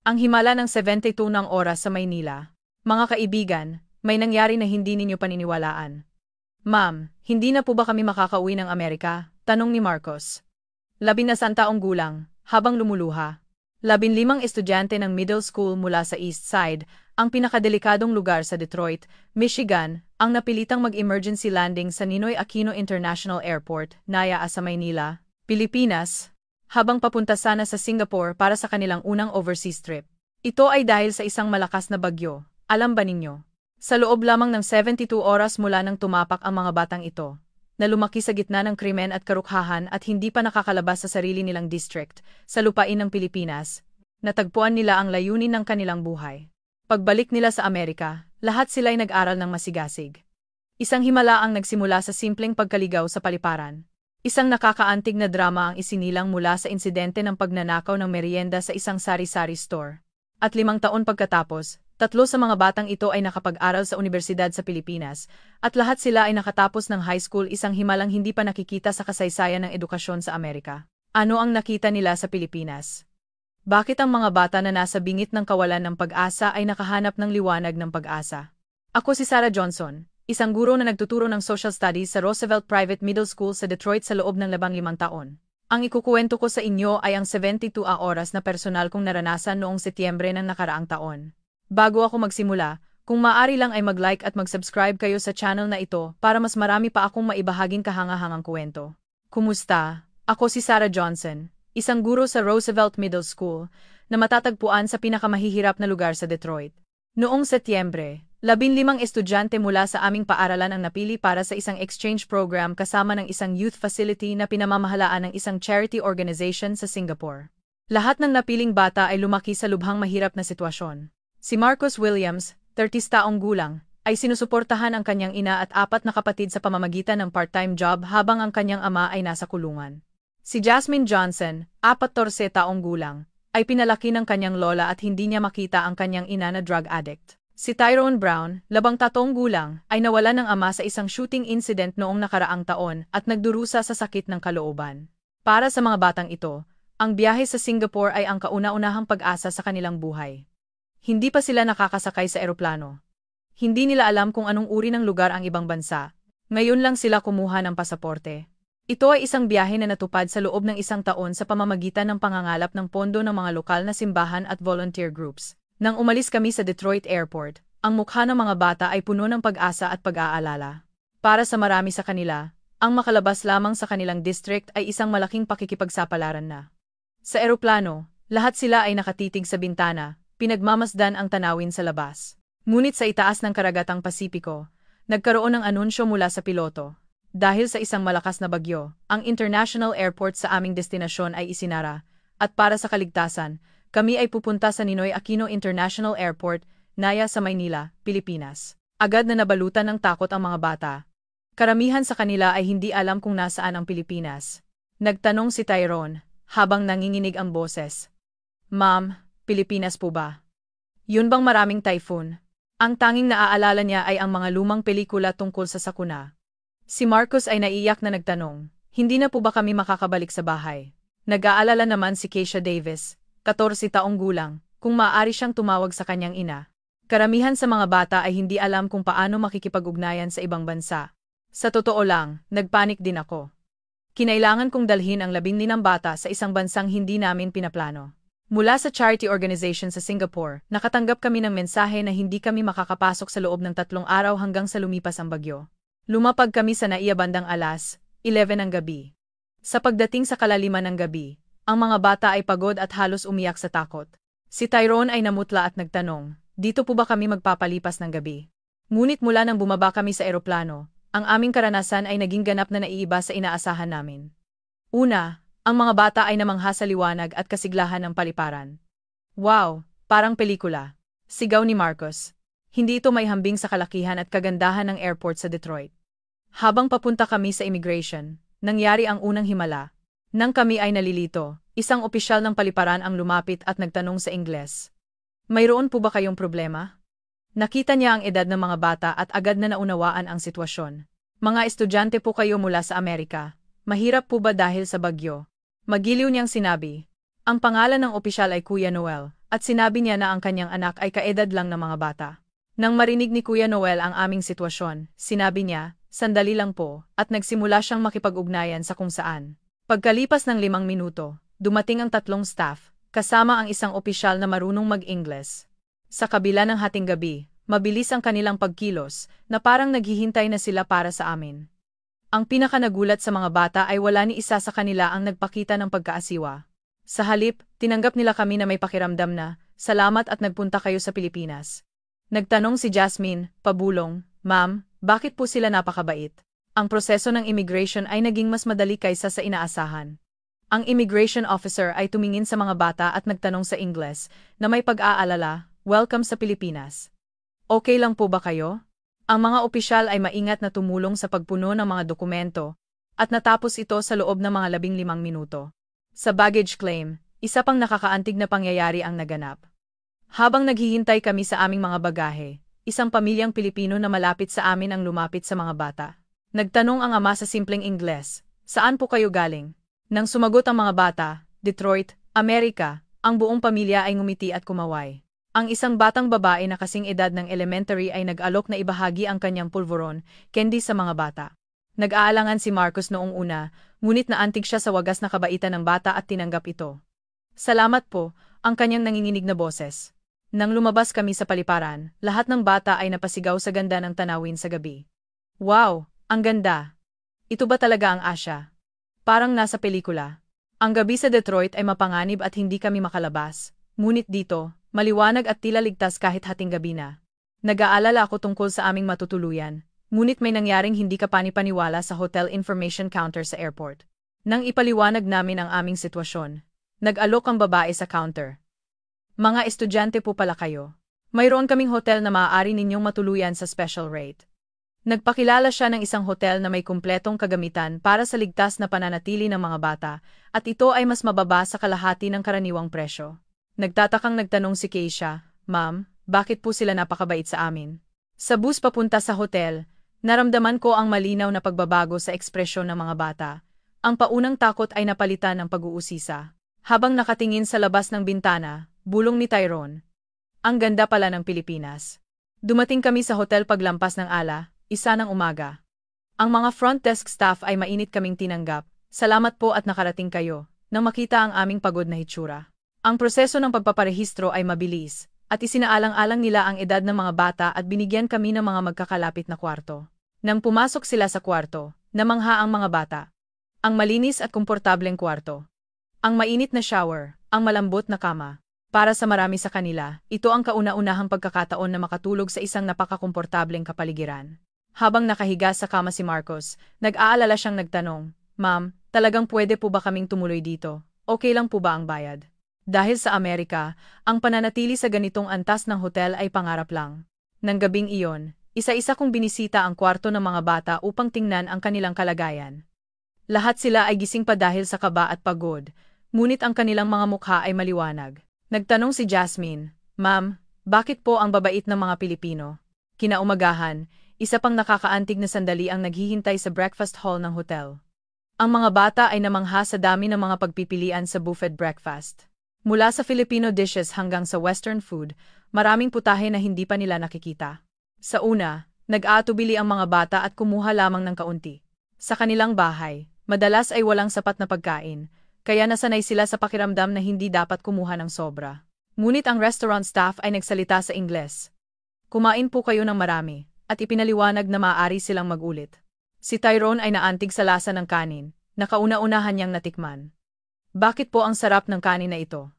Ang himala ng 72 ng oras sa Maynila. Mga kaibigan, may nangyari na hindi ninyo paniniwalaan. Ma'am, hindi na po ba kami makakauwi ng Amerika? Tanong ni Marcos. 11 taong gulang, habang lumuluha. 15 estudyante ng middle school mula sa East Side, ang pinakadelikadong lugar sa Detroit, Michigan, ang napilitang mag-emergency landing sa Ninoy Aquino International Airport, NAIA sa Maynila, Pilipinas, habang papunta sana sa Singapore para sa kanilang unang overseas trip. Ito ay dahil sa isang malakas na bagyo, alam ba ninyo? Sa loob lamang ng 72 oras mula nang tumapak ang mga batang ito, na lumaki sa gitna ng krimen at karukhahan at hindi pa nakakalabas sa sarili nilang district, sa lupain ng Pilipinas, natagpuan nila ang layunin ng kanilang buhay. Pagbalik nila sa Amerika, lahat sila'y nag-aral ng masigasig. Isang himala ang nagsimula sa simpleng pagkaligaw sa paliparan. Isang nakakaantig na drama ang isinilang mula sa insidente ng pagnanakaw ng merienda sa isang sari-sari store. At 5 taon pagkatapos, 3 sa mga batang ito ay nakapag-aral sa universidad sa Pilipinas, at lahat sila ay nakatapos ng high school, isang himalang hindi pa nakikita sa kasaysayan ng edukasyon sa Amerika. Ano ang nakita nila sa Pilipinas? Bakit ang mga bata na nasa bingit ng kawalan ng pag-asa ay nakahanap ng liwanag ng pag-asa? Ako si Sarah Johnson, isang guro na nagtuturo ng social studies sa Roosevelt Private Middle School sa Detroit sa loob ng 15 taon. Ang ikukuwento ko sa inyo ay ang 72 oras na personal kong naranasan noong Setyembre ng nakaraang taon. Bago ako magsimula, kung maaari lang ay mag-like at mag-subscribe kayo sa channel na ito para mas marami pa akong maibahaging kahangahangang kwento. Kumusta? Ako si Sarah Johnson, isang guro sa Roosevelt Middle School, na matatagpuan sa pinakamahihirap na lugar sa Detroit. Noong Setyembre, 15 estudyante mula sa aming paaralan ang napili para sa isang exchange program kasama ng isang youth facility na pinamamahalaan ng isang charity organization sa Singapore. Lahat ng napiling bata ay lumaki sa lubhang mahirap na sitwasyon. Si Marcos Williams, 30 taong gulang, ay sinusuportahan ang kanyang ina at 4 na kapatid sa pamamagitan ng part-time job habang ang kanyang ama ay nasa kulungan. Si Jasmine Johnson, 14 taong gulang, ay pinalaki ng kanyang lola at hindi niya makita ang kanyang ina na drug addict. Si Tyrone Brown, 13 gulang, ay nawalan ng ama sa isang shooting incident noong nakaraang taon at nagdurusa sa sakit ng kalooban. Para sa mga batang ito, ang biyahe sa Singapore ay ang kauna-unahang pag-asa sa kanilang buhay. Hindi pa sila nakakasakay sa eroplano. Hindi nila alam kung anong uri ng lugar ang ibang bansa. Ngayon lang sila kumuha ng pasaporte. Ito ay isang biyahe na natupad sa loob ng 1 taon sa pamamagitan ng pangangalap ng pondo ng mga lokal na simbahan at volunteer groups. Nang umalis kami sa Detroit Airport, ang mukha ng mga bata ay puno ng pag-asa at pag-aalala. Para sa marami sa kanila, ang makalabas lamang sa kanilang district ay isang malaking pakikipagsapalaran na. Sa eroplano, lahat sila ay nakatitig sa bintana, pinagmamasdan ang tanawin sa labas. Ngunit sa itaas ng karagatang Pasipiko, nagkaroon ng anunsyo mula sa piloto. Dahil sa isang malakas na bagyo, ang international airport sa aming destinasyon ay isinara, at para sa kaligtasan, kami ay pupunta sa Ninoy Aquino International Airport, NAIA sa Maynila, Pilipinas. Agad na nabalutan ng takot ang mga bata. Karamihan sa kanila ay hindi alam kung nasaan ang Pilipinas. Nagtanong si Tyrone, habang nanginginig ang boses. Ma'am, Pilipinas po ba? Yun bang maraming typhoon? Ang tanging naaalala niya ay ang mga lumang pelikula tungkol sa sakuna. Si Marcos ay naiyak na nagtanong, hindi na po ba kami makakabalik sa bahay? Nag-aalala naman si Keisha Davis, 14 taong gulang, kung maaari siyang tumawag sa kanyang ina. Karamihan sa mga bata ay hindi alam kung paano makikipag-ugnayan sa ibang bansa. Sa totoo lang, nagpanik din ako. Kinailangan kong dalhin ang 15 bata sa isang bansang hindi namin pinaplano. Mula sa charity organization sa Singapore, nakatanggap kami ng mensahe na hindi kami makakapasok sa loob ng 3 araw hanggang sa lumipas ang bagyo. Lumapag kami sa NAIA bandang alas 11 ng gabi. Sa pagdating sa kalaliman ng gabi, ang mga bata ay pagod at halos umiyak sa takot. Si Tyrone ay namutla at nagtanong, dito po ba kami magpapalipas ng gabi? Ngunit mula nang bumaba kami sa eroplano, ang aming karanasan ay naging ganap na naiiba sa inaasahan namin. Una, ang mga bata ay namangha sa liwanag at kasiglahan ng paliparan. Wow, parang pelikula. Sigaw ni Marcos. Hindi ito may hambing sa kalakihan at kagandahan ng airport sa Detroit. Habang papunta kami sa immigration, nangyari ang unang himala. Nang kami ay nalilito, isang opisyal ng paliparan ang lumapit at nagtanong sa Ingles. Mayroon po ba kayong problema? Nakita niya ang edad ng mga bata at agad na naunawaan ang sitwasyon. Mga estudyante po kayo mula sa Amerika. Mahirap po ba dahil sa bagyo? Magiliw niyang sinabi. Ang pangalan ng opisyal ay Kuya Noel, at sinabi niya na ang kanyang anak ay kaedad lang ng mga bata. Nang marinig ni Kuya Noel ang aming sitwasyon, sinabi niya, "Sandali lang po," at nagsimula siyang makipag-ugnayan sa kung saan. Pagkalipas ng 5 minuto, dumating ang 3 staff, kasama ang isang opisyal na marunong mag-Ingles. Sa kabila ng hating gabi, mabilis ang kanilang pagkilos, na parang naghihintay na sila para sa amin. Ang pinakanagulat sa mga bata ay wala ni isa sa kanila ang nagpakita ng pagkaasiwa. Sa halip, tinanggap nila kami na may pakiramdam na, "Salamat at nagpunta kayo sa Pilipinas." Nagtanong si Jasmine, pabulong, "Ma'am, bakit po sila napakabait?" Ang proseso ng immigration ay naging mas madali kaysa sa inaasahan. Ang immigration officer ay tumingin sa mga bata at nagtanong sa Ingles, na may pag-aalala, "Welcome sa Pilipinas. Okay lang po ba kayo?" Ang mga opisyal ay maingat na tumulong sa pagpuno ng mga dokumento, at natapos ito sa loob ng mga 15 minuto. Sa baggage claim, isa pang nakakaantig na pangyayari ang naganap. Habang naghihintay kami sa aming mga bagahe, isang pamilyang Pilipino na malapit sa amin ang lumapit sa mga bata. Nagtanong ang ama sa simpleng Ingles, "Saan po kayo galing?" Nang sumagot ang mga bata, "Detroit, Amerika," ang buong pamilya ay ngumiti at kumaway. Ang isang batang babae na kasing edad ng elementary ay nag-alok na ibahagi ang kanyang pulveron, candy sa mga bata. Nag-aalangan si Marcos noong una, ngunit naantig siya sa wagas na kabaitan ng bata at tinanggap ito. "Salamat po," ang kanyang nanginginig na boses. Nang lumabas kami sa paliparan, lahat ng bata ay napasigaw sa ganda ng tanawin sa gabi. "Wow, ang ganda! Ito ba talaga ang Asia? Parang nasa pelikula." Ang gabi sa Detroit ay mapanganib at hindi kami makalabas. Ngunit dito, maliwanag at tila ligtas kahit hating gabi na. Nag-aalala ako tungkol sa aming matutuluyan, ngunit may nangyaring hindi kapani-paniwala sa hotel information counter sa airport. Nang ipaliwanag namin ang aming sitwasyon, nag-alok ang babae sa counter. "Mga estudyante po pala kayo. Mayroon kaming hotel na maaari ninyong matuluyan sa special rate." Nagpakilala siya ng isang hotel na may kumpletong kagamitan para sa ligtas na pananatili ng mga bata, at ito ay mas mababa sa kalahati ng karaniwang presyo. Nagtatakang nagtanong si Keisha, "Ma'am, bakit po sila napakabait sa amin?" Sa bus papunta sa hotel, naramdaman ko ang malinaw na pagbabago sa ekspresyon ng mga bata. Ang paunang takot ay napalitan ng pag-uusisa. Habang nakatingin sa labas ng bintana, bulong ni Tyrone, "Ang ganda pala ng Pilipinas." Dumating kami sa hotel paglampas ng 1:00 ng umaga. Ang mga front desk staff ay mainit kaming tinanggap, "Salamat po at nakarating kayo," nang makita ang aming pagod na hitsura. Ang proseso ng pagpaparehistro ay mabilis, at isinaalang-alang nila ang edad ng mga bata at binigyan kami ng mga magkakalapit na kwarto. Nang pumasok sila sa kwarto, namangha ang mga bata. Ang malinis at komportableng kwarto. Ang mainit na shower, ang malambot na kama. Para sa marami sa kanila, ito ang kauna-unahang pagkakataon na makatulog sa isang napakakomportableng kapaligiran. Habang nakahiga sa kama si Marcos, nag-aalala siyang nagtanong, "Ma'am, talagang pwede po ba kaming tumuloy dito? Okay lang po ba ang bayad?" Dahil sa Amerika, ang pananatili sa ganitong antas ng hotel ay pangarap lang. Nang gabing iyon, isa-isa kong binisita ang kwarto ng mga bata upang tingnan ang kanilang kalagayan. Lahat sila ay gising pa dahil sa kaba at pagod, ngunit ang kanilang mga mukha ay maliwanag. Nagtanong si Jasmine, "Ma'am, bakit po ang babait ng mga Pilipino?" Kinaumagahan, isa pang nakakaantig na sandali ang naghihintay sa breakfast hall ng hotel. Ang mga bata ay namangha sa dami ng mga pagpipilian sa buffet breakfast. Mula sa Filipino dishes hanggang sa Western food, maraming putahe na hindi pa nila nakikita. Sa una, nag-aatubili ang mga bata at kumuha lamang ng kaunti. Sa kanilang bahay, madalas ay walang sapat na pagkain, kaya nasanay sila sa pakiramdam na hindi dapat kumuha ng sobra. Ngunit ang restaurant staff ay nagsalita sa Ingles. "Kumain po kayo ng marami," at ipinaliwanag na maaari silang magulit. Si Tyrone ay naantig sa lasa ng kanin, na kauna-unahan niyang natikman. "Bakit po ang sarap ng kanin na ito?"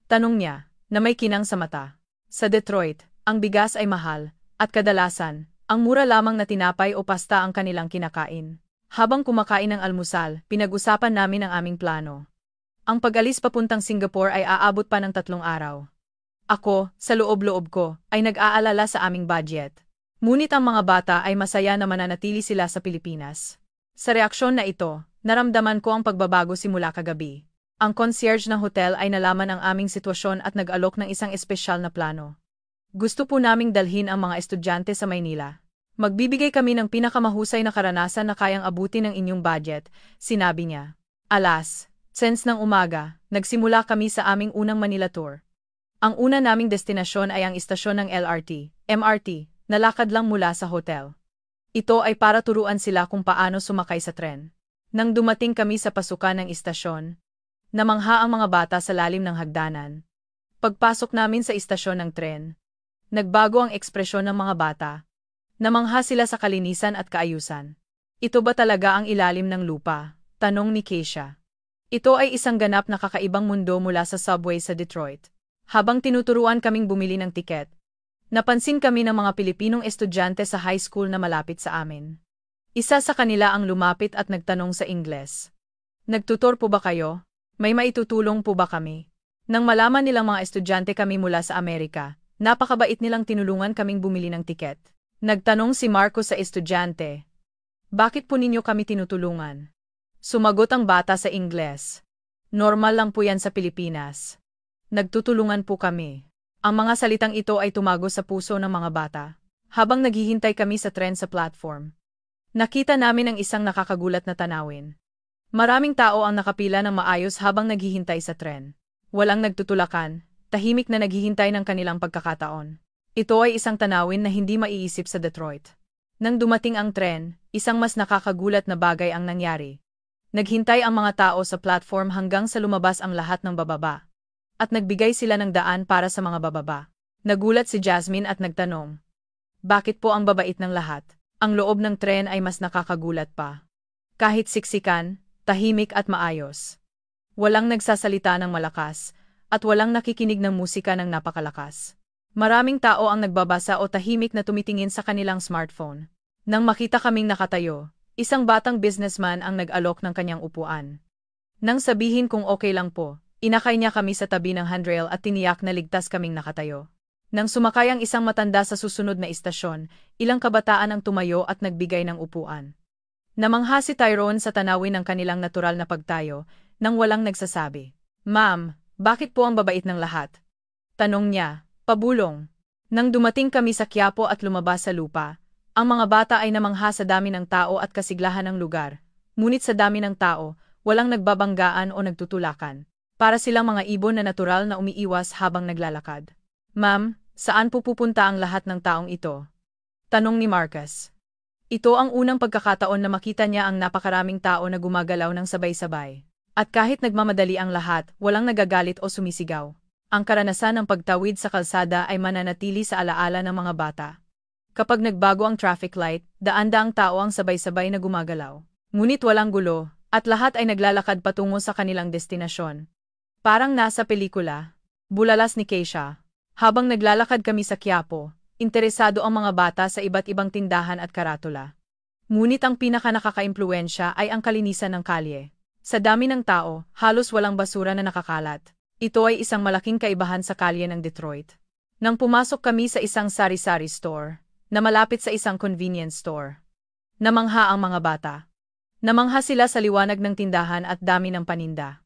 Tanong niya, na may kinang sa mata. Sa Detroit, ang bigas ay mahal, at kadalasan, ang mura lamang na tinapay o pasta ang kanilang kinakain. Habang kumakain ng almusal, pinag-usapan namin ang aming plano. Ang pag-alis papuntang Singapore ay aabot pa ng 3 araw. Ako, sa loob-loob ko, ay nag-aalala sa aming budget. Ngunit ang mga bata ay masaya na mananatili sila sa Pilipinas. Sa reaksyon na ito, naramdaman ko ang pagbabago simula kagabi. Ang concierge ng hotel ay nalaman ang aming sitwasyon at nag-alok ng isang espesyal na plano. "Gusto po naming dalhin ang mga estudyante sa Maynila. Magbibigay kami ng pinakamahusay na karanasan na kayang abutin ng inyong budget," sinabi niya. Alas, Since ng umaga, nagsimula kami sa aming unang Manila tour. Ang una naming destinasyon ay ang istasyon ng LRT, MRT, na lakad lang mula sa hotel. Ito ay para turuan sila kung paano sumakay sa tren. Nang dumating kami sa pasukan ng istasyon, namangha ang mga bata sa lalim ng hagdanan. Pagpasok namin sa istasyon ng tren, nagbago ang ekspresyon ng mga bata. Namangha sila sa kalinisan at kaayusan. Ito ba talaga ang ilalim ng lupa? Tanong ni Keisha. Ito ay isang ganap na kakaibang mundo mula sa subway sa Detroit. Habang tinuturuan kaming bumili ng tiket, napansin kami ng mga Pilipinong estudyante sa high school na malapit sa amin. Isa sa kanila ang lumapit at nagtanong sa Ingles. Nagtutor po ba kayo? May maitutulong po ba kami? Nang malaman nilang mga estudyante kami mula sa Amerika, napakabait nilang tinulungan kaming bumili ng tiket. Nagtanong si Marco sa estudyante. Bakit po ninyo kami tinutulungan? Sumagot ang bata sa Ingles. Normal lang po yan sa Pilipinas. Nagtutulungan po kami. Ang mga salitang ito ay tumago sa puso ng mga bata. Habang naghihintay kami sa tren sa platform, nakita namin ang isang nakakagulat na tanawin. Maraming tao ang nakapila ng maayos habang naghihintay sa tren. Walang nagtutulakan, tahimik na naghihintay ng kanilang pagkakataon. Ito ay isang tanawin na hindi maiisip sa Detroit. Nang dumating ang tren, isang mas nakakagulat na bagay ang nangyari. Naghintay ang mga tao sa platform hanggang sa lumabas ang lahat ng bababa. At nagbigay sila ng daan para sa mga bababa. Nagulat si Jasmine at nagtanong. Bakit po ang babait ng lahat? Ang loob ng tren ay mas nakakagulat pa. Kahit siksikan, tahimik at maayos. Walang nagsasalita ng malakas, at walang nakikinig ng musika ng napakalakas. Maraming tao ang nagbabasa o tahimik na tumitingin sa kanilang smartphone. Nang makita kaming nakatayo, isang batang businessman ang nag-alok ng kanyang upuan. Nang sabihin kung okay lang po, inakay niya kami sa tabi ng handrail at tiniyak na ligtas kaming nakatayo. Nang sumakay ang isang matanda sa susunod na istasyon, ilang kabataan ang tumayo at nagbigay ng upuan. Namangha si Tyrone sa tanawin ng kanilang natural na pagtayo, nang walang nagsasabi. Ma'am, bakit po ang babait ng lahat? Tanong niya, pabulong. Nang dumating kami sa Quiapo at lumabas sa lupa, ang mga bata ay namangha sa dami ng tao at kasiglahan ng lugar. Ngunit sa dami ng tao, walang nagbabanggaan o nagtutulakan. Para silang mga ibon na natural na umiiwas habang naglalakad. Ma'am, saan po pupunta ang lahat ng taong ito? Tanong ni Marcus. Ito ang unang pagkakataon na makita niya ang napakaraming tao na gumagalaw ng sabay-sabay. At kahit nagmamadali ang lahat, walang nagagalit o sumisigaw. Ang karanasan ng pagtawid sa kalsada ay mananatili sa alaala ng mga bata. Kapag nagbago ang traffic light, daan-daang tao ang sabay-sabay na gumagalaw. Ngunit walang gulo, at lahat ay naglalakad patungo sa kanilang destinasyon. Parang nasa pelikula. Bulalas ni Keisha. Habang naglalakad kami sa Quiapo, interesado ang mga bata sa iba't ibang tindahan at karatula. Ngunit ang pinaka-nakaka-impluwensya ay ang kalinisan ng kalye. Sa dami ng tao, halos walang basura na nakakalat. Ito ay isang malaking kaibahan sa kalye ng Detroit. Nang pumasok kami sa isang sari-sari store, na malapit sa isang convenience store, namangha ang mga bata. Namangha sila sa liwanag ng tindahan at dami ng paninda.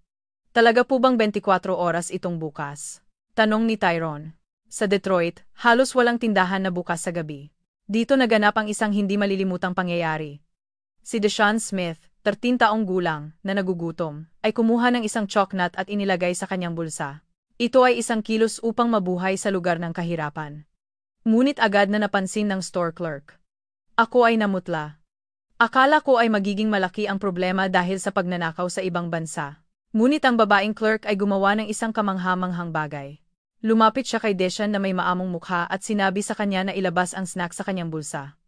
Talaga po bang 24 oras itong bukas? Tanong ni Tyrone. Sa Detroit, halos walang tindahan na bukas sa gabi. Dito naganap ang isang hindi malilimutang pangyayari. Si Deshaun Smith, 13 taong gulang, na nagugutom, ay kumuha ng isang chocolate at inilagay sa kanyang bulsa. Ito ay isang kilos upang mabuhay sa lugar ng kahirapan. Ngunit agad na napansin ng store clerk. Ako ay namutla. Akala ko ay magiging malaki ang problema dahil sa pagnanakaw sa ibang bansa. Ngunit ang babaeng clerk ay gumawa ng isang kamanghamanghang bagay. Lumapit siya kay Deshaun na may maamong mukha at sinabi sa kanya na ilabas ang snack sa kanyang bulsa.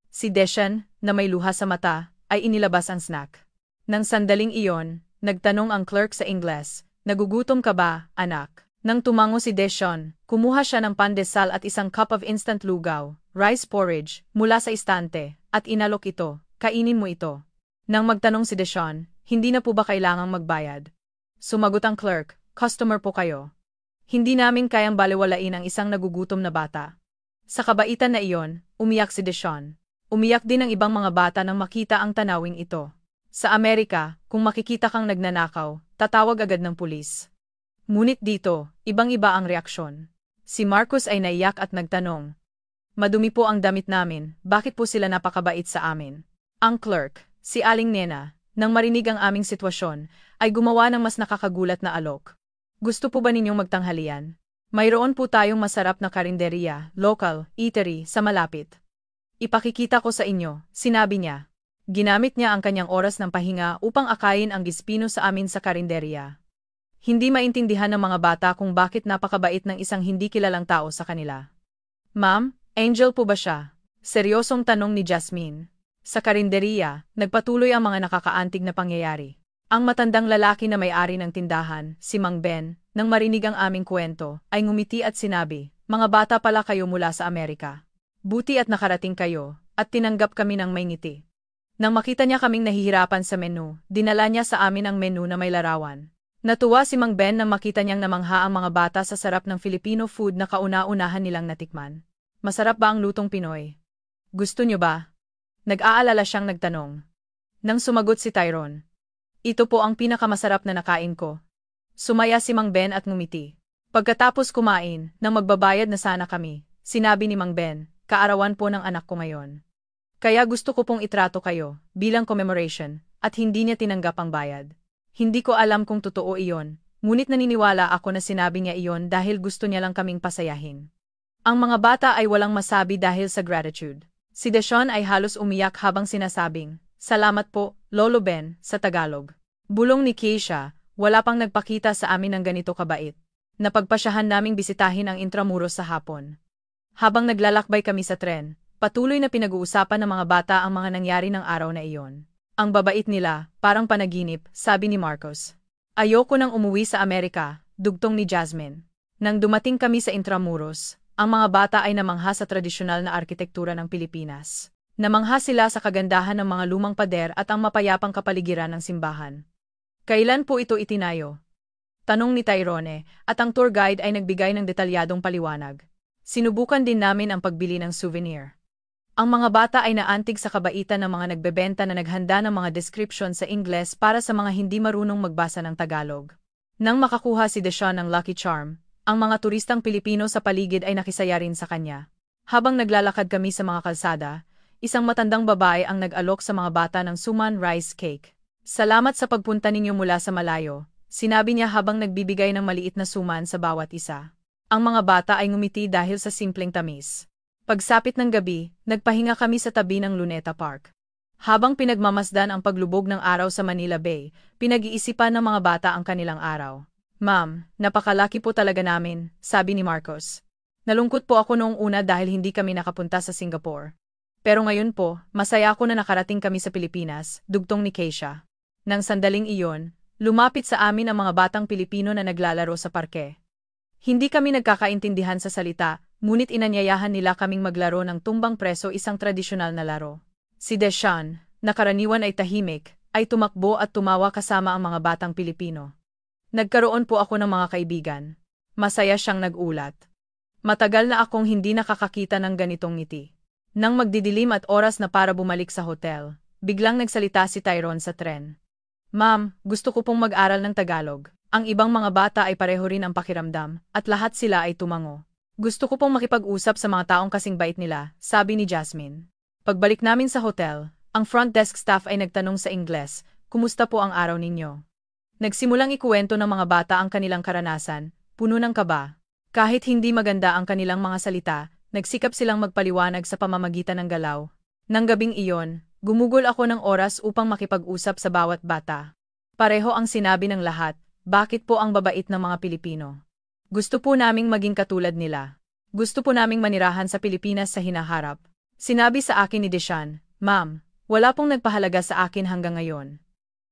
Si Deshaun, na may luha sa mata, ay inilabas ang snack. Nang sandaling iyon, nagtanong ang clerk sa Ingles, nagugutom ka ba, anak? Nang tumango si Deshaun, kumuha siya ng pandesal at isang cup of instant lugaw, rice porridge, mula sa istante, at inalok ito, kainin mo ito. Nang magtanong si Deshaun, hindi na po ba kailangang magbayad? Sumagot ang clerk, customer po kayo. Hindi namin kayang balewalain ang isang nagugutom na bata. Sa kabaitan na iyon, umiyak si Deshaun. Umiyak din ang ibang mga bata nang makita ang tanawing ito. Sa Amerika, kung makikita kang nagnanakaw, tatawag agad ng pulis. Ngunit dito, ibang-iba ang reaksyon. Si Marcus ay naiyak at nagtanong. Madumi po ang damit namin, bakit po sila napakabait sa amin? Ang clerk, si Aling Nena, Nang marinig ang aming sitwasyon, ay gumawa ng mas nakakagulat na alok. Gusto po ba ninyong magtanghalian? Mayroon po tayong masarap na karinderya, local, eatery, sa malapit. Ipakikita ko sa inyo, sinabi niya. Ginamit niya ang kanyang oras ng pahinga upang akayin ang gispino sa amin sa karinderya. Hindi maintindihan ng mga bata kung bakit napakabait ng isang hindi kilalang tao sa kanila. Ma'am, angel po ba siya? Seryosong tanong ni Jasmine. Sa karinderya, nagpatuloy ang mga nakakaantig na pangyayari. Ang matandang lalaki na may-ari ng tindahan, si Mang Ben, nang marinig ang aming kwento, ay ngumiti at sinabi, "Mga bata pala kayo mula sa Amerika. Buti at nakarating kayo, at tinanggap kami ng may ngiti." Nang makita niya kaming nahihirapan sa menu, dinala niya sa amin ang menu na may larawan. Natuwa si Mang Ben nang makita niyang namangha ang mga bata sa sarap ng Filipino food na kauna-unahan nilang natikman. Masarap ba ang lutong Pinoy? Gusto niyo ba? Nag-aalala siyang nagtanong. Nang sumagot si Tyrone. Ito po ang pinakamasarap na nakain ko. Sumaya si Mang Ben at ngumiti. Pagkatapos kumain, nang magbabayad na sana kami, sinabi ni Mang Ben, kaarawan po ng anak ko ngayon. Kaya gusto ko pong itrato kayo, bilang commemoration, at hindi niya tinanggap ang bayad. Hindi ko alam kung totoo iyon, ngunit naniniwala ako na sinabi niya iyon dahil gusto niya lang kaming pasayahin. Ang mga bata ay walang masabi dahil sa gratitude. Si Deshawn ay halos umiyak habang sinasabing, "Salamat po, Lolo Ben," sa Tagalog. Bulong ni Keisha, wala pang nagpakita sa amin ng ganito kabait. Napagpasyahan naming bisitahin ang Intramuros sa hapon. Habang naglalakbay kami sa tren, patuloy na pinag-uusapan ng mga bata ang mga nangyari ng araw na iyon. Ang babait nila, parang panaginip, sabi ni Marcos. Ayoko nang umuwi sa Amerika, dugtong ni Jasmine. Nang dumating kami sa Intramuros, ang mga bata ay namangha sa tradisyonal na arkitektura ng Pilipinas. Namangha sila sa kagandahan ng mga lumang pader at ang mapayapang kapaligiran ng simbahan. Kailan po ito itinayo? Tanong ni Tyrone, at ang tour guide ay nagbigay ng detalyadong paliwanag. Sinubukan din namin ang pagbili ng souvenir. Ang mga bata ay naantig sa kabaitan ng mga nagbebenta na naghanda ng mga description sa Ingles para sa mga hindi marunong magbasa ng Tagalog. Nang makakuha si Deshawn ng Lucky Charm, ang mga turistang Pilipino sa paligid ay nakisaya rin sa kanya. Habang naglalakad kami sa mga kalsada, isang matandang babae ang nag-alok sa mga bata ng suman rice cake. Salamat sa pagpunta ninyo mula sa malayo, sinabi niya habang nagbibigay ng maliit na suman sa bawat isa. Ang mga bata ay ngumiti dahil sa simpleng tamis. Pagsapit ng gabi, nagpahinga kami sa tabi ng Luneta Park. Habang pinagmamasdan ang paglubog ng araw sa Manila Bay, pinag-iisipan ng mga bata ang kanilang araw. "Ma'am, napakalaki po talaga namin," sabi ni Marcos. "Nalungkot po ako noong una dahil hindi kami nakapunta sa Singapore. Pero ngayon po, masaya ako na nakarating kami sa Pilipinas," dugtong ni Keisha. Nang sandaling iyon, lumapit sa amin ang mga batang Pilipino na naglalaro sa parke. Hindi kami nagkakaintindihan sa salita, ngunit inanyayahan nila kaming maglaro ng tumbang preso, isang tradisyonal na laro. Si Deshawn, na karaniwan ay tahimik, ay tumakbo at tumawa kasama ang mga batang Pilipino. Nagkaroon po ako ng mga kaibigan. Masaya siyang nag-ulat. Matagal na akong hindi nakakakita ng ganitong ngiti. Nang magdidilim at oras na para bumalik sa hotel, biglang nagsalita si Tyrone sa tren. "Ma'am, gusto ko pong mag-aral ng Tagalog." Ang ibang mga bata ay pareho rin ang pakiramdam, at lahat sila ay tumango. "Gusto ko pong makipag-usap sa mga taong kasing bait nila," sabi ni Jasmine. Pagbalik namin sa hotel, ang front desk staff ay nagtanong sa Ingles, "Kumusta po ang araw ninyo?" Nagsimulang ikuwento ng mga bata ang kanilang karanasan, puno ng kaba. Kahit hindi maganda ang kanilang mga salita, nagsikap silang magpaliwanag sa pamamagitan ng galaw. Nang gabing iyon, gumugol ako ng oras upang makipag-usap sa bawat bata. Pareho ang sinabi ng lahat, "Bakit po ang babait ng mga Pilipino? Gusto po naming maging katulad nila. Gusto po naming manirahan sa Pilipinas sa hinaharap." Sinabi sa akin ni Deshawn, "Ma'am, wala pong nagpahalaga sa akin hanggang ngayon.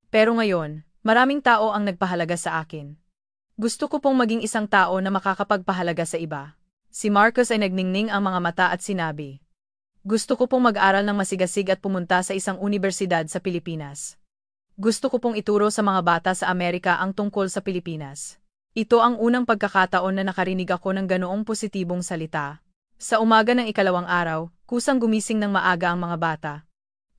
Pero ngayon, maraming tao ang nagpahalaga sa akin. Gusto ko pong maging isang tao na makakapagpahalaga sa iba." Si Marcos ay nagningning ang mga mata at sinabi, "Gusto ko pong mag-aral ng masigasig at pumunta sa isang unibersidad sa Pilipinas. Gusto ko pong ituro sa mga bata sa Amerika ang tungkol sa Pilipinas." Ito ang unang pagkakataon na nakarinig ako ng ganoong positibong salita. Sa umaga ng ikalawang araw, kusang gumising ng maaga ang mga bata.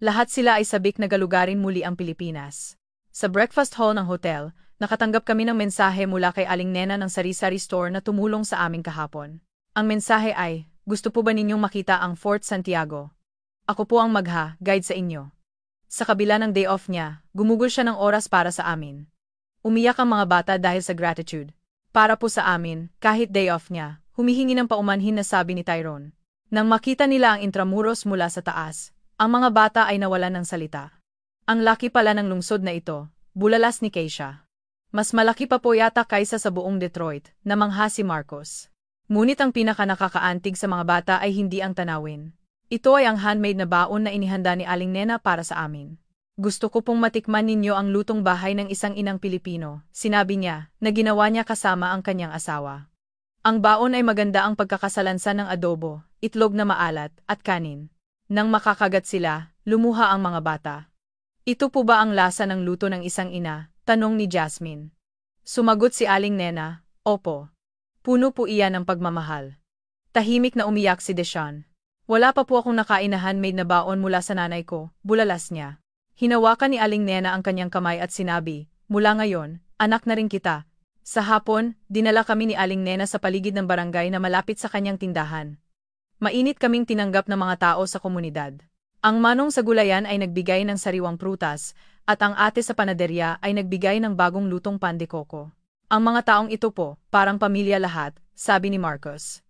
Lahat sila ay sabik na galugarin muli ang Pilipinas. Sa breakfast hall ng hotel, nakatanggap kami ng mensahe mula kay Aling Nena ng sari-sari store na tumulong sa aming kahapon. Ang mensahe ay, "Gusto po ba ninyong makita ang Fort Santiago? Ako po ang guide sa inyo." Sa kabila ng day off niya, gumugol siya ng oras para sa amin. Umiyak ang mga bata dahil sa gratitude. Para po sa amin, kahit day off niya, humihingi ng paumanhin na sabi ni Tyrone. Nang makita nila ang intramuros mula sa taas, ang mga bata ay nawalan ng salita. Ang laki pala ng lungsod na ito, bulalas ni Keisha. Mas malaki pa po yata kaysa sa buong Detroit, namangha si Marcos. Ngunit ang pinaka-nakakaantig sa mga bata ay hindi ang tanawin. Ito ay ang handmade na baon na inihanda ni Aling Nena para sa amin. Gusto ko pong matikman ninyo ang lutong bahay ng isang inang Pilipino, sinabi niya, na ginawa niya kasama ang kanyang asawa. Ang baon ay maganda ang pagkakasalansan ng adobo, itlog na maalat, at kanin. Nang makakagat sila, lumuha ang mga bata. Ito po ba ang lasa ng luto ng isang ina? Tanong ni Jasmine. Sumagot si Aling Nena, opo. Puno po iyan ng pagmamahal. Tahimik na umiyak si Deshawn. Wala pa po akong nakain na handmade na baon mula sa nanay ko, bulalas niya. Hinawakan ni Aling Nena ang kanyang kamay at sinabi, mula ngayon, anak na rin kita. Sa hapon, dinala kami ni Aling Nena sa paligid ng barangay na malapit sa kanyang tindahan. Mainit kaming tinanggap ng mga tao sa komunidad. Ang manong sa gulayan ay nagbigay ng sariwang prutas, at ang ate sa panaderya ay nagbigay ng bagong lutong pan de coco. Ang mga taong ito po, parang pamilya lahat, sabi ni Marcos.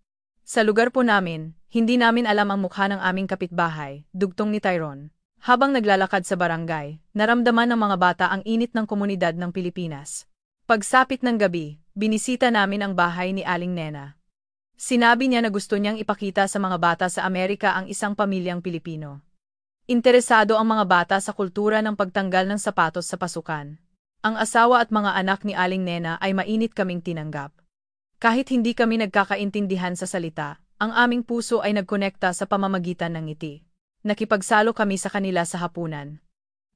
Sa lugar po namin, hindi namin alam ang mukha ng aming kapitbahay, dugtong ni Tyrone. Habang naglalakad sa barangay, naramdaman ng mga bata ang init ng komunidad ng Pilipinas. Pagsapit ng gabi, binisita namin ang bahay ni Aling Nena. Sinabi niya na gusto niyang ipakita sa mga bata sa Amerika ang isang pamilyang Pilipino. Interesado ang mga bata sa kultura ng pagtanggal ng sapatos sa pasukan. Ang asawa at mga anak ni Aling Nena ay mainit kaming tinanggap. Kahit hindi kami nagkakaintindihan sa salita, ang aming puso ay nagkonekta sa pamamagitan ng ngiti. Nakipagsalo kami sa kanila sa hapunan.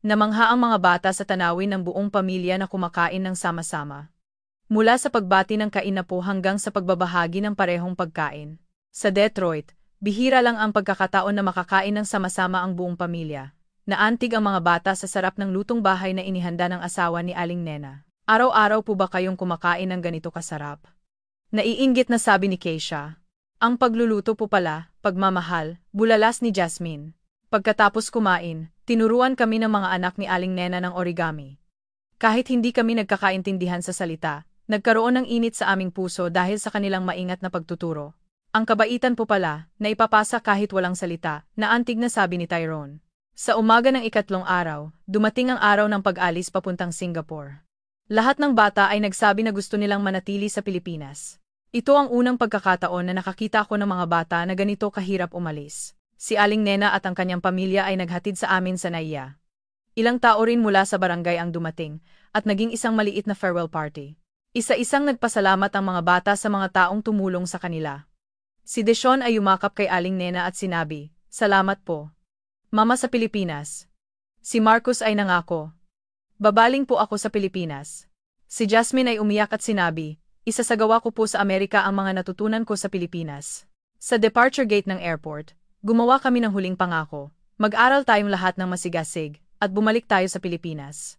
Namangha ang mga bata sa tanawin ng buong pamilya na kumakain ng sama-sama. Mula sa pagbati ng kainapo hanggang sa pagbabahagi ng parehong pagkain. Sa Detroit, bihira lang ang pagkakataon na makakain ng sama-sama ang buong pamilya. Naantig ang mga bata sa sarap ng lutong bahay na inihanda ng asawa ni Aling Nena. Araw-araw po ba kayong kumakain ng ganito kasarap? Naiinggit na sabi ni Keisha. Ang pagluluto po pala, pagmamahal, bulalas ni Jasmine. Pagkatapos kumain, tinuruan kami ng mga anak ni Aling Nena ng origami. Kahit hindi kami nagkakaintindihan sa salita, nagkaroon ng init sa aming puso dahil sa kanilang maingat na pagtuturo. Ang kabaitan po pala, na ipapasa kahit walang salita, naantig na sabi ni Tyrone. Sa umaga ng ikatlong araw, dumating ang araw ng pag-alis papuntang Singapore. Lahat ng bata ay nagsabi na gusto nilang manatili sa Pilipinas. Ito ang unang pagkakataon na nakakita ko ng mga bata na ganito kahirap umalis. Si Aling Nena at ang kanyang pamilya ay naghatid sa amin sa Naiya. Ilang tao rin mula sa barangay ang dumating, at naging isang maliit na farewell party. Isa-isang nagpasalamat ang mga bata sa mga taong tumulong sa kanila. Si Deshawn ay yumakap kay Aling Nena at sinabi, "Salamat po, Mama sa Pilipinas." Si Marcos ay nangako, "Babaling po ako sa Pilipinas." Si Jasmine ay umiyak at sinabi, "Isasagawa ko po sa Amerika ang mga natutunan ko sa Pilipinas." Sa departure gate ng airport, gumawa kami ng huling pangako. Mag-aral tayong lahat ng masigasig, at bumalik tayo sa Pilipinas.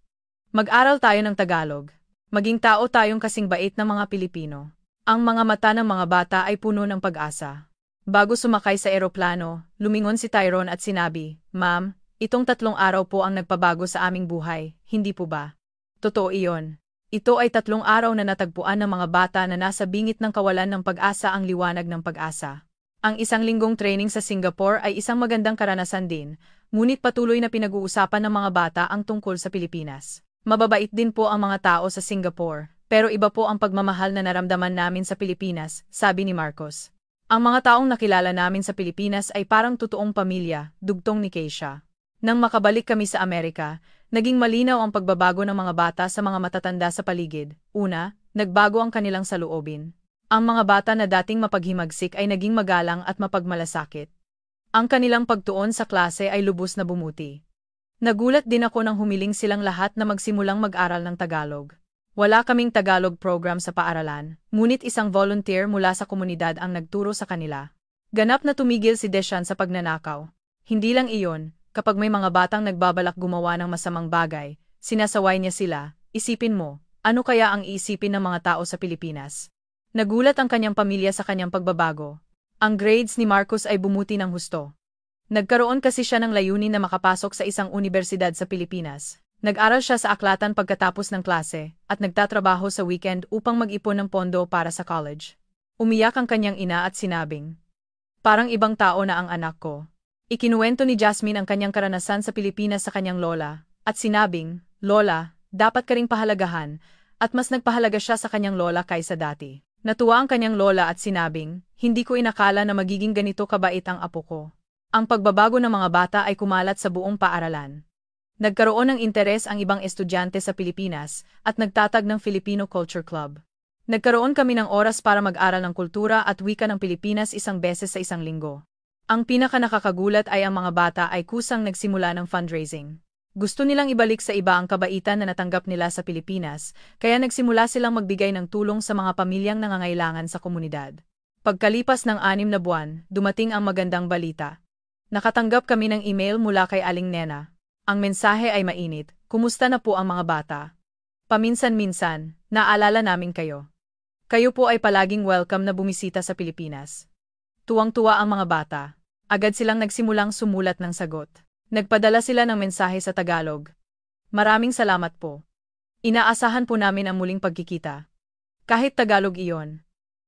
Mag-aral tayo ng Tagalog. Maging tao tayong kasing bait ng mga Pilipino. Ang mga mata ng mga bata ay puno ng pag-asa. Bago sumakay sa eroplano, lumingon si Tyrone at sinabi, "Ma'am, itong 3 araw po ang nagpabago sa aming buhay, hindi po ba?" Totoo iyon. Ito ay 3 araw na natagpuan ng mga bata na nasa bingit ng kawalan ng pag-asa ang liwanag ng pag-asa. Ang 1 linggong training sa Singapore ay isang magandang karanasan din, ngunit patuloy na pinag-uusapan ng mga bata ang tungkol sa Pilipinas. Mababait din po ang mga tao sa Singapore, pero iba po ang pagmamahal na naramdaman namin sa Pilipinas, sabi ni Marcos. Ang mga taong nakilala namin sa Pilipinas ay parang totoong pamilya, dugtong ni Keisha. Nang makabalik kami sa Amerika, naging malinaw ang pagbabago ng mga bata sa mga matatanda sa paligid. Una, nagbago ang kanilang saloobin. Ang mga bata na dating mapaghimagsik ay naging magalang at mapagmalasakit. Ang kanilang pagtuon sa klase ay lubos na bumuti. Nagulat din ako nang humiling silang lahat na magsimulang mag-aral ng Tagalog. Wala kaming Tagalog program sa paaralan, ngunit isang volunteer mula sa komunidad ang nagturo sa kanila. Ganap na tumigil si Deshawn sa pagnanakaw. Hindi lang iyon, kapag may mga batang nagbabalak gumawa ng masamang bagay, sinasaway niya sila. Isipin mo, ano kaya ang iisipin ng mga tao sa Pilipinas? Nagulat ang kanyang pamilya sa kanyang pagbabago. Ang grades ni Marcos ay bumuti ng husto. Nagkaroon kasi siya ng layunin na makapasok sa isang unibersidad sa Pilipinas. Nag-aral siya sa aklatan pagkatapos ng klase at nagtatrabaho sa weekend upang mag-ipon ng pondo para sa college. Umiyak ang kanyang ina at sinabing, "Parang ibang tao na ang anak ko." Ikinuwento ni Jasmine ang kanyang karanasan sa Pilipinas sa kanyang lola at sinabing, "Lola, dapat ka ring pahalagahan," at mas nagpahalaga siya sa kanyang lola kaysa dati. Natuwa ang kanyang lola at sinabing, "Hindi ko inakala na magiging ganito kabait ang apo ko." Ang pagbabago ng mga bata ay kumalat sa buong paaralan. Nagkaroon ng interes ang ibang estudyante sa Pilipinas at nagtatag ng Filipino Culture Club. Nagkaroon kami ng oras para mag-aral ng kultura at wika ng Pilipinas isang beses sa isang linggo. Ang pinaka-nakakagulat ay ang mga bata ay kusang nagsimula ng fundraising. Gusto nilang ibalik sa iba ang kabaitan na natanggap nila sa Pilipinas, kaya nagsimula silang magbigay ng tulong sa mga pamilyang nangangailangan sa komunidad. Pagkalipas ng 6 na buwan, dumating ang magandang balita. Nakatanggap kami ng email mula kay Aling Nena. Ang mensahe ay mainit, "Kumusta na po ang mga bata? Paminsan-minsan, naalala namin kayo. Kayo po ay palaging welcome na bumisita sa Pilipinas." Tuwang-tuwa ang mga bata. Agad silang nagsimulang sumulat ng sagot. Nagpadala sila ng mensahe sa Tagalog. "Maraming salamat po. Inaasahan po namin ang muling pagkikita." Kahit Tagalog iyon,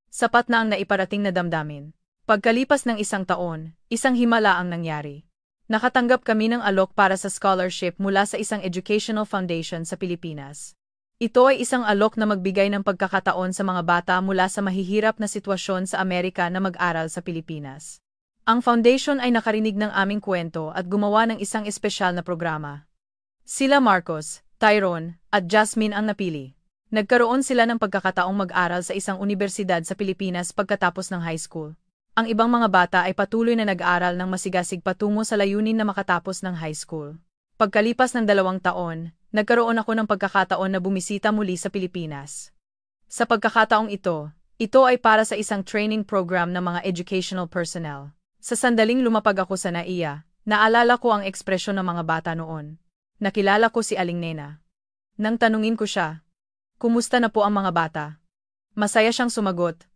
sapat na ang naiparating na damdamin. Pagkalipas ng 1 taon, isang himala ang nangyari. Nakatanggap kami ng alok para sa scholarship mula sa isang educational foundation sa Pilipinas. Ito ay isang alok na magbigay ng pagkakataon sa mga bata mula sa mahihirap na sitwasyon sa Amerika na mag-aral sa Pilipinas. Ang foundation ay nakarinig ng aming kwento at gumawa ng isang espesyal na programa. Sila Marcos, Tyrone, at Jasmine ang napili. Nagkaroon sila ng pagkakataong mag-aral sa isang unibersidad sa Pilipinas pagkatapos ng high school. Ang ibang mga bata ay patuloy na nag-aaral ng masigasig patungo sa layunin na makatapos ng high school. Pagkalipas ng 2 taon, nagkaroon ako ng pagkakataon na bumisita muli sa Pilipinas. Sa pagkakataong ito ay para sa isang training program ng mga educational personnel. Sa sandaling lumapag ako sa NAIA, naalala ko ang ekspresyon ng mga bata noon. Nakilala ko si Aling Nena. Nang tanungin ko siya, "Kumusta na po ang mga bata?" Masaya siyang sumagot.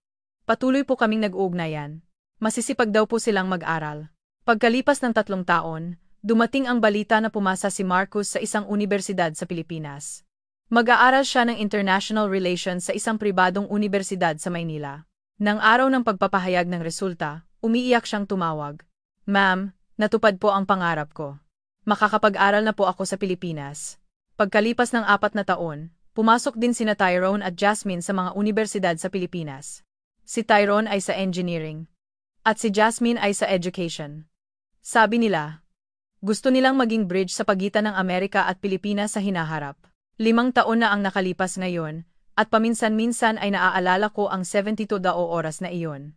"Patuloy po kaming nag-uugnayan. Masisipag daw po silang mag-aral." Pagkalipas ng 3 taon, dumating ang balita na pumasa si Marcos sa isang unibersidad sa Pilipinas. Mag-aaral siya ng International Relations sa isang pribadong unibersidad sa Maynila. Nang araw ng pagpapahayag ng resulta, umiiyak siyang tumawag. "Ma'am, natupad po ang pangarap ko. Makakapag-aral na po ako sa Pilipinas." Pagkalipas ng 4 na taon, pumasok din sina Tyrone at Jasmine sa mga unibersidad sa Pilipinas. Si Tyrone ay sa engineering, at si Jasmine ay sa education. Sabi nila, gusto nilang maging bridge sa pagitan ng Amerika at Pilipinas sa hinaharap. 5 taon na ang nakalipas ngayon, at paminsan-minsan ay naaalala ko ang 72 oras na iyon.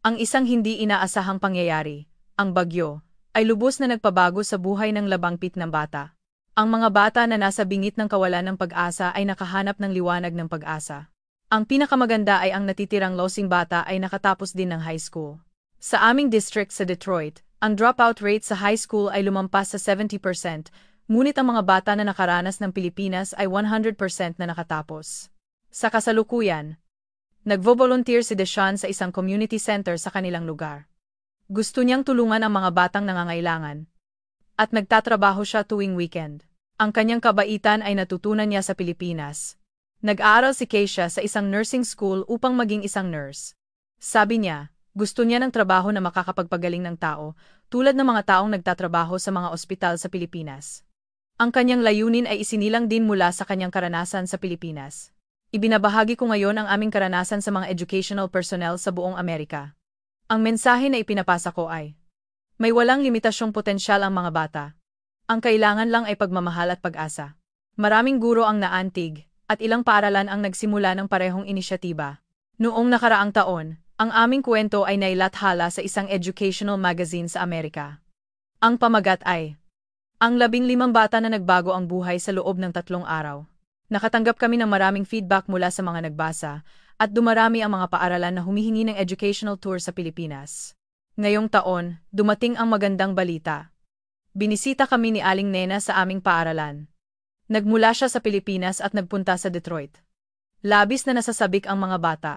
Ang isang hindi inaasahang pangyayari, ang bagyo, ay lubos na nagpabago sa buhay ng 20 ng bata. Ang mga bata na nasa bingit ng kawalan ng pag-asa ay nakahanap ng liwanag ng pag-asa. Ang pinakamaganda ay ang natitirang losing bata ay nakatapos din ng high school. Sa aming district sa Detroit, ang dropout rate sa high school ay lumampas sa 70%, ngunit ang mga bata na nakaranas ng Pilipinas ay 100% na nakatapos. Sa kasalukuyan, nagvo-volunteer si Deshawn sa isang community center sa kanilang lugar. Gusto niyang tulungan ang mga batang nangangailangan, at nagtatrabaho siya tuwing weekend. Ang kanyang kabaitan ay natutunan niya sa Pilipinas. Nag-aaral si Keisha sa isang nursing school upang maging isang nurse. Sabi niya, gusto niya ng trabaho na makakapagpagaling ng tao, tulad ng mga taong nagtatrabaho sa mga ospital sa Pilipinas. Ang kanyang layunin ay isinilang din mula sa kanyang karanasan sa Pilipinas. Ibinabahagi ko ngayon ang aming karanasan sa mga educational personnel sa buong Amerika. Ang mensahe na ipinapasa ko ay, may walang limitasyong potensyal ang mga bata. Ang kailangan lang ay pagmamahal at pag-asa. Maraming guro ang naantig, at ilang paaralan ang nagsimula ng parehong inisyatiba. Noong nakaraang taon, ang aming kwento ay nailathala sa isang educational magazine sa Amerika. Ang pamagat ay, ang 15 bata na nagbago ang buhay sa loob ng 3 araw. Nakatanggap kami ng maraming feedback mula sa mga nagbasa, at dumarami ang mga paaralan na humihingi ng educational tour sa Pilipinas. Ngayong taon, dumating ang magandang balita. Binisita kami ni Aling Nena sa aming paaralan. Nagmula siya sa Pilipinas at nagpunta sa Detroit. Labis na nasasabik ang mga bata.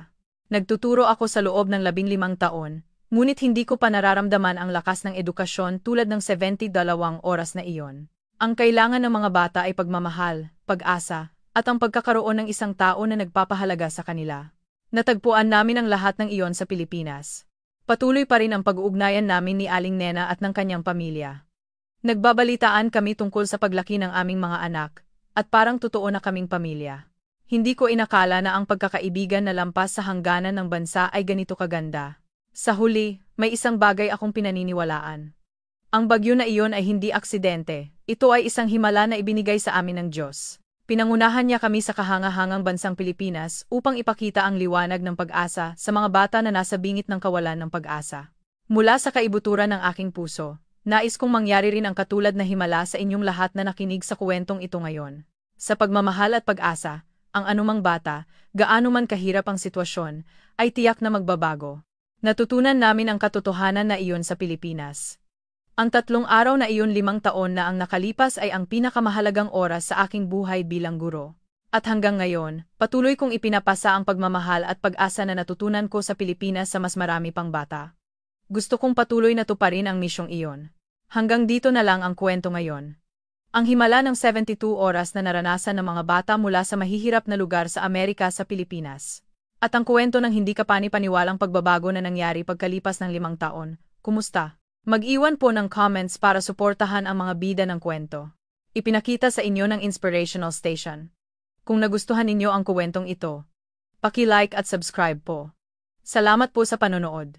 Nagtuturo ako sa loob ng 15 taon, Ngunit hindi ko pa nararamdaman ang lakas ng edukasyon tulad ng 72 oras na iyon. Ang kailangan ng mga bata ay pagmamahal, pag-asa, at ang pagkakaroon ng isang tao na nagpapahalaga sa kanila. Natagpuan namin ang lahat ng iyon sa Pilipinas. Patuloy pa rin ang pag-uugnayan namin ni Aling Nena at ng kanyang pamilya. Nagbabalitaan kami tungkol sa paglaki ng aming mga anak, at parang totoo na kaming pamilya. Hindi ko inakala na ang pagkakaibigan na lampas sa hangganan ng bansa ay ganito kaganda. Sa huli, may isang bagay akong pinaniniwalaan. Ang bagyo na iyon ay hindi aksidente, ito ay isang himala na ibinigay sa amin ng Diyos. Pinangunahan niya kami sa kahangahangang bansang Pilipinas upang ipakita ang liwanag ng pag-asa sa mga bata na nasa bingit ng kawalan ng pag-asa. Mula sa kaibuturan ng aking puso, nais kong mangyari rin ang katulad na himala sa inyong lahat na nakinig sa kuwentong ito ngayon. Sa pagmamahal at pag-asa, ang anumang bata, gaano man kahirap ang sitwasyon, ay tiyak na magbabago. Natutunan namin ang katotohanan na iyon sa Pilipinas. Ang 3 araw na iyon 5 taon na ang nakalipas ay ang pinakamahalagang oras sa aking buhay bilang guro. At hanggang ngayon, patuloy kong ipinapasa ang pagmamahal at pag-asa na natutunan ko sa Pilipinas sa mas marami pang bata. Gusto kong patuloy na tuparin ang misyong iyon. Hanggang dito na lang ang kwento ngayon. Ang himala ng 72 oras na naranasan ng mga bata mula sa mahihirap na lugar sa Amerika sa Pilipinas. At ang kwento ng hindi kapani-paniwalang pagbabago na nangyari pagkalipas ng 5 taon. Kumusta? Mag-iwan po ng comments para suportahan ang mga bida ng kwento. Ipinakita sa inyo ng Inspirational Station. Kung nagustuhan ninyo ang kwentong ito, paki-like at subscribe po. Salamat po sa panonood.